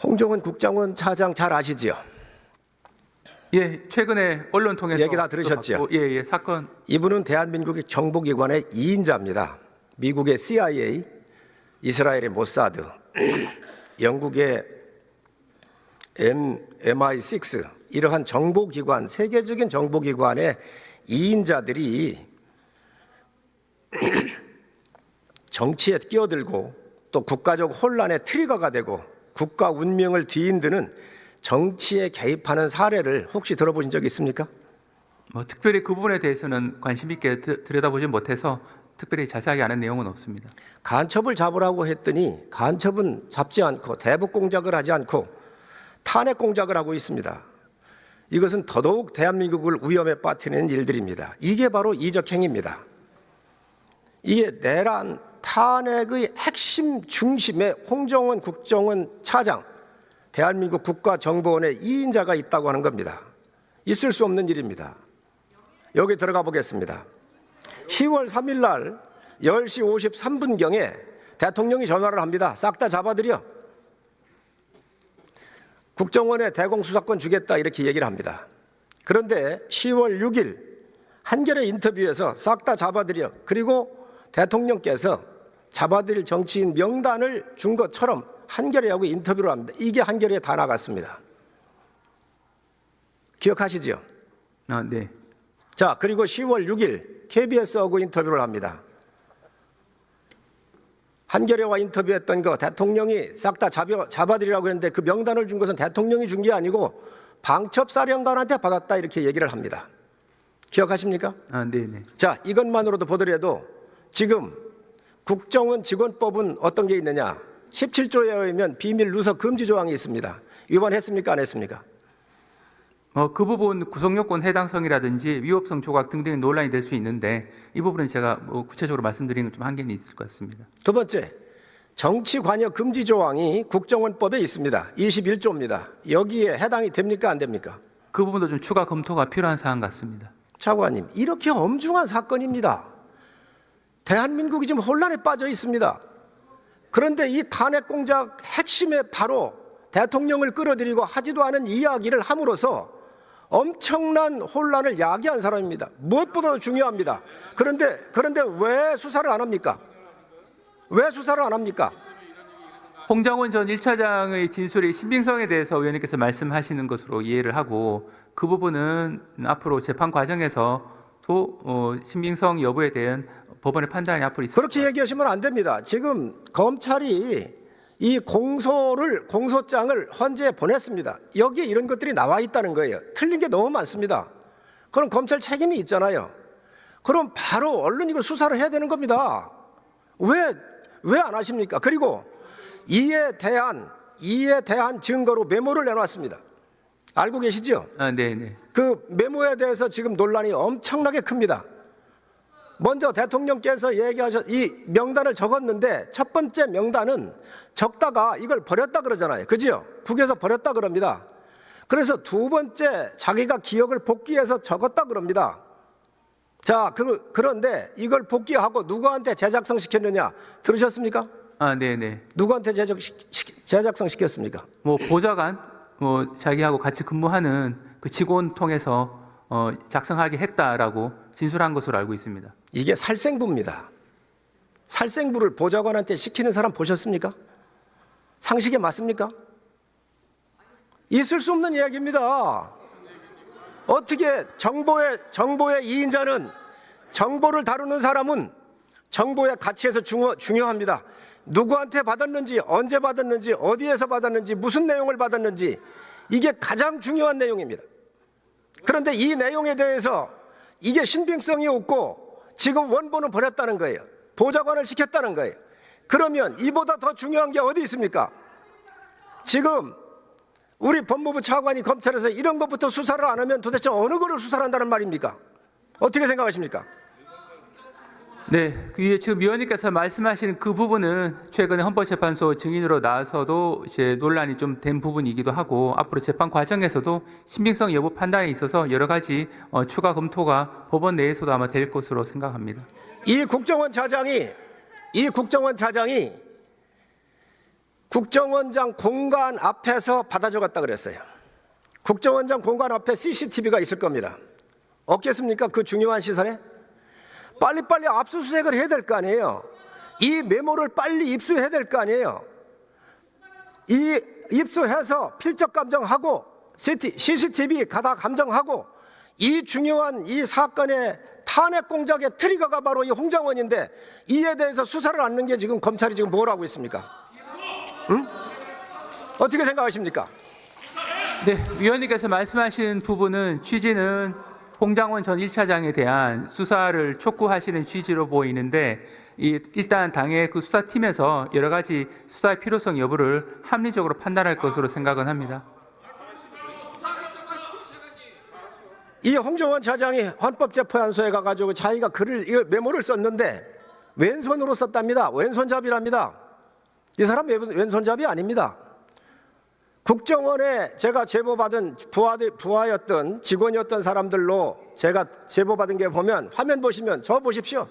홍정원 국정원 차장 잘 아시지요? 예, 최근에 언론 통해서 얘기 다 들으셨죠? 예, 사건. 이분은 대한민국의 정보기관의 2인자입니다. 미국의 CIA, 이스라엘의 모사드, 영국의 MI6 이러한 정보기관, 세계적인 정보기관의 2인자들이 정치에 끼어들고 또 국가적 혼란의 트리거가 되고 국가 운명을 뒤흔드는 정치에 개입하는 사례를 혹시 들어보신 적 있습니까? 특별히 그 부분에 대해서는 관심 있게 들여다보지 못해서 특별히 자세하게 아는 내용은 없습니다. 간첩을 잡으라고 했더니 간첩은 잡지 않고 대북 공작을 하지 않고 탄핵 공작을 하고 있습니다. 이것은 더더욱 대한민국을 위험에 빠뜨리는 일들입니다. 이게 바로 이적행위입니다. 이게 내란 탄핵의 핵심 중심에 홍정원 국정원 차장, 대한민국 국가정보원의 2인자가 있다고 하는 겁니다. 있을 수 없는 일입니다. 여기 들어가 보겠습니다. 10월 3일 날 10시 53분경에 대통령이 전화를 합니다. 싹 다 잡아들여. 국정원에 대공수사권 주겠다 이렇게 얘기를 합니다. 그런데 10월 6일 한겨레 인터뷰에서 싹 다 잡아들여. 그리고 대통령께서 잡아들일 정치인 명단을 준 것처럼 한겨레하고 인터뷰를 합니다. 이게 한겨레에 다 나갔습니다. 기억하시죠? 네. 자, 그리고 10월 6일 KBS하고 인터뷰를 합니다. 한겨레와 인터뷰했던 거 대통령이 싹 다 잡아들이라고 했는데 그 명단을 준 것은 대통령이 준 게 아니고 방첩사령관한테 받았다 이렇게 얘기를 합니다. 기억하십니까? 네네. 자, 이것만으로도 보더라도 지금 국정원 직원법은 어떤 게 있느냐? 17조에 의하면 비밀 누설 금지 조항이 있습니다. 위반했습니까? 안 했습니까? 그 부분 구성요건 해당성이라든지 위법성 조각 등등의 논란이 될 수 있는데 이 부분은 제가 구체적으로 말씀드리는 좀 한계는 있을 것 같습니다. 두 번째, 정치 관여 금지 조항이 국정원법에 있습니다. 21조입니다. 여기에 해당이 됩니까? 안 됩니까? 그 부분도 좀 추가 검토가 필요한 사안 같습니다. 차관님, 이렇게 엄중한 사건입니다. 대한민국이 지금 혼란에 빠져 있습니다. 그런데 이 탄핵 공작 핵심에 바로 대통령을 끌어들이고 하지도 않은 이야기를 함으로써 엄청난 혼란을 야기한 사람입니다. 무엇보다도 중요합니다. 그런데 왜 수사를 안 합니까? 왜 수사를 안 합니까? 홍정원 전 1차장의 진술의 신빙성에 대해서 의원님께서 말씀하시는 것으로 이해를 하고 그 부분은 앞으로 재판 과정에서도 신빙성 여부에 대한 법원의 판단이 앞으로 있을 그렇게 얘기하시면 안 됩니다. 지금 검찰이 이 공소장을 헌재에 보냈습니다. 여기에 이런 것들이 나와 있다는 거예요. 틀린 게 너무 많습니다. 그럼 검찰 책임이 있잖아요. 그럼 바로 얼른 이걸 수사를 해야 되는 겁니다. 왜 안 하십니까? 그리고 이에 대한 증거로 메모를 내놨습니다. 알고 계시죠? 네네. 그 메모에 대해서 지금 논란이 엄청나게 큽니다. 먼저 대통령께서 이 명단을 적었는데 첫 번째 명단은 적다가 이걸 버렸다 그러잖아요. 그죠? 국에서 버렸다 그럽니다. 그래서 두 번째 자기가 기억을 복귀해서 적었다 그럽니다. 자, 그런데 이걸 복귀하고 누구한테 재작성 시켰느냐? 들으셨습니까? 네네. 누구한테 재작성 시켰습니까? 보좌관, 자기하고 같이 근무하는 그 직원 통해서 작성하게 했다라고 진술한 것으로 알고 있습니다. 이게 살생부입니다. 살생부를 보좌관한테 시키는 사람 보셨습니까? 상식에 맞습니까? 있을 수 없는 이야기입니다. 어떻게 정보의 2인자는 정보를 다루는 사람은 정보의 가치에서 중요합니다. 누구한테 받았는지, 언제 받았는지, 어디에서 받았는지, 무슨 내용을 받았는지 이게 가장 중요한 내용입니다. 그런데 이 내용에 대해서 이게 신빙성이 없고 지금 원본을 버렸다는 거예요. 보좌관을 시켰다는 거예요. 그러면 이보다 더 중요한 게 어디 있습니까? 지금 우리 법무부 차관이 검찰에서 이런 것부터 수사를 안 하면 도대체 어느 거를 수사를 한다는 말입니까? 어떻게 생각하십니까? 네, 지금 위원님께서 말씀하시는 그 부분은 최근에 헌법재판소 증인으로 나와서도 이제 논란이 좀 된 부분이기도 하고 앞으로 재판 과정에서도 신빙성 여부 판단에 있어서 여러 가지 추가 검토가 법원 내에서도 아마 될 것으로 생각합니다. 이 국정원 차장이 국정원장 공간 앞에서 받아 적었다 그랬어요. 국정원장 공간 앞에 CCTV가 있을 겁니다. 없겠습니까? 그 중요한 시설에? 빨리빨리 압수수색을 해야 될 거 아니에요. 이 메모를 빨리 입수해야 될 거 아니에요. 이 입수해서 필적 감정하고 CCTV 가다 감정하고 이 중요한 이 사건의 탄핵 공작의 트리거가 바로 이 홍장원인데 이에 대해서 수사를 않는 게 지금 검찰이 지금 뭘 하고 있습니까? 응? 어떻게 생각하십니까? 네, 위원님께서 말씀하신 부분은 취지는 홍장원 전 1차장에 대한 수사를 촉구하시는 취지로 보이는데 일단 당의 그 수사팀에서 여러 가지 수사의 필요성 여부를 합리적으로 판단할 것으로 생각은 합니다. 이 홍정원 차장이 헌법재판소에 가가지고 자기가 이 메모를 썼는데 왼손으로 썼답니다. 왼손잡이랍니다. 이 사람 왼손잡이 아닙니다. 국정원에 제가 제보받은 부하였던 직원이었던 사람들로 제가 제보받은 게 보면 화면 보시면 저 보십시오.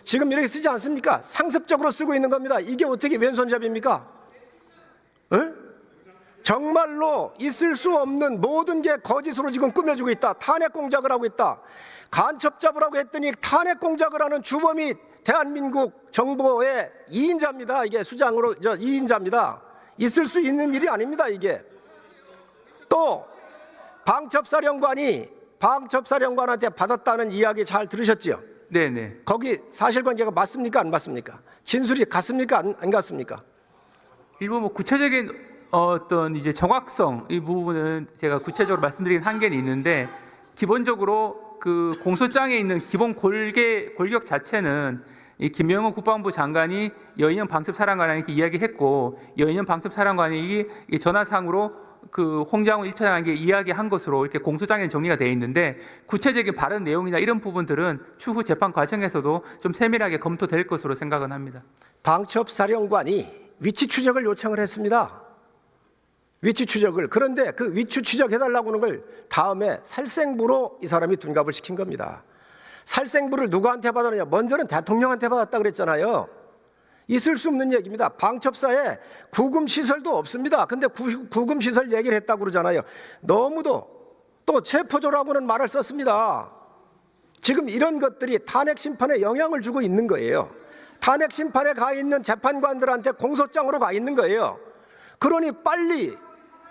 지금 이렇게 쓰지 않습니까? 상습적으로 쓰고 있는 겁니다. 이게 어떻게 왼손잡이입니까? 응? 정말로 있을 수 없는 모든 게 거짓으로 지금 꾸며주고 있다. 탄핵 공작을 하고 있다. 간첩 잡으라고 했더니 탄핵 공작을 하는 주범이 대한민국 정보의 2인자입니다. 이게 수장으로 2인자입니다. 있을 수 있는 일이 아닙니다. 이게 또 방첩사령관한테 받았다는 이야기 잘 들으셨죠? 네네. 거기 사실관계가 맞습니까? 안 맞습니까? 진술이 같습니까? 안 같습니까? 일부 뭐 구체적인 어떤 이제 정확성 이 부분은 제가 구체적으로 말씀드리긴 한계는 있는데 기본적으로 그 공소장에 있는 기본 골격 자체는 이 김명은 국방부 장관이 여인영 방첩사령관에게 이야기했고 여인영 방첩사령관이 이 전화상으로 그 홍장원 1차장에게 이야기한 것으로 이렇게 공소장에 정리가 되어 있는데 구체적인 발언 내용이나 이런 부분들은 추후 재판 과정에서도 좀 세밀하게 검토될 것으로 생각은 합니다. 방첩사령관이 위치 추적을 요청을 했습니다. 위치 추적을. 그런데 그 위치 추적해달라고 하는 걸 다음에 살생부로 이 사람이 둔갑을 시킨 겁니다. 살생부를 누구한테 받았느냐? 먼저는 대통령한테 받았다 그랬잖아요. 있을 수 없는 얘기입니다. 방첩사에 구금시설도 없습니다. 근데 구금시설 얘기를 했다고 그러잖아요. 너무도 또 체포조라고는 말을 썼습니다. 지금 이런 것들이 탄핵 심판에 영향을 주고 있는 거예요. 탄핵 심판에 가 있는 재판관들한테 공소장으로 가 있는 거예요. 그러니 빨리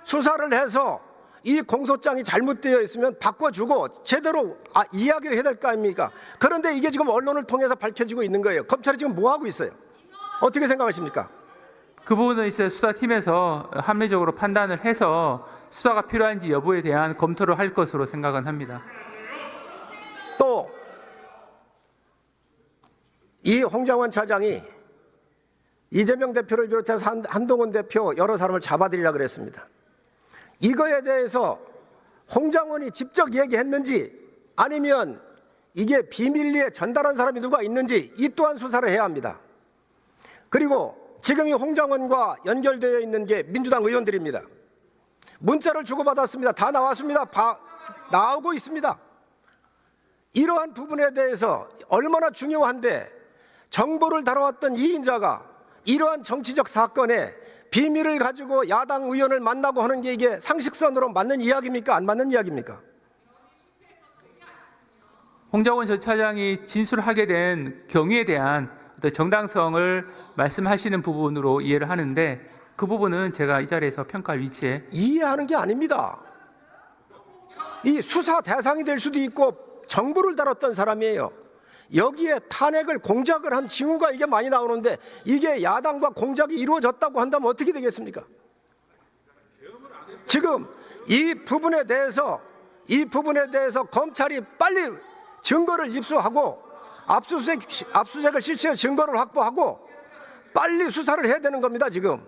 수사를 해서 이 공소장이 잘못되어 있으면 바꿔주고 제대로 이야기를 해야 될 거 아닙니까? 그런데 이게 지금 언론을 통해서 밝혀지고 있는 거예요. 검찰이 지금 뭐 하고 있어요? 어떻게 생각하십니까? 그 부분은 이제 수사팀에서 합리적으로 판단을 해서 수사가 필요한지 여부에 대한 검토를 할 것으로 생각은 합니다. 또 이 홍장원 차장이 이재명 대표를 비롯해서 한동훈 대표 여러 사람을 잡아들이려고 그랬습니다. 이거에 대해서 홍장원이 직접 얘기했는지 아니면 이게 비밀리에 전달한 사람이 누가 있는지 이 또한 수사를 해야 합니다. 그리고 지금 이 홍장원과 연결되어 있는 게 민주당 의원들입니다. 문자를 주고받았습니다. 다 나왔습니다. 나오고 있습니다. 이러한 부분에 대해서 얼마나 중요한데 정보를 다뤄왔던 2인자가 이러한 정치적 사건에 비밀을 가지고 야당 의원을 만나고 하는 게 이게 상식선으로 맞는 이야기입니까? 안 맞는 이야기입니까? 홍장원 전 차장이 진술하게 된 경위에 대한 어떤 정당성을 말씀하시는 부분으로 이해를 하는데 그 부분은 제가 이 자리에서 평가할 위치에 이해하는 게 아닙니다. 이 수사 대상이 될 수도 있고 정보를 다뤘던 사람이에요. 여기에 탄핵을 공작을 한 징후가 이게 많이 나오는데 이게 야당과 공작이 이루어졌다고 한다면 어떻게 되겠습니까? 지금 이 부분에 대해서 검찰이 빨리 증거를 입수하고 압수수색을 실시해 증거를 확보하고 빨리 수사를 해야 되는 겁니다. 지금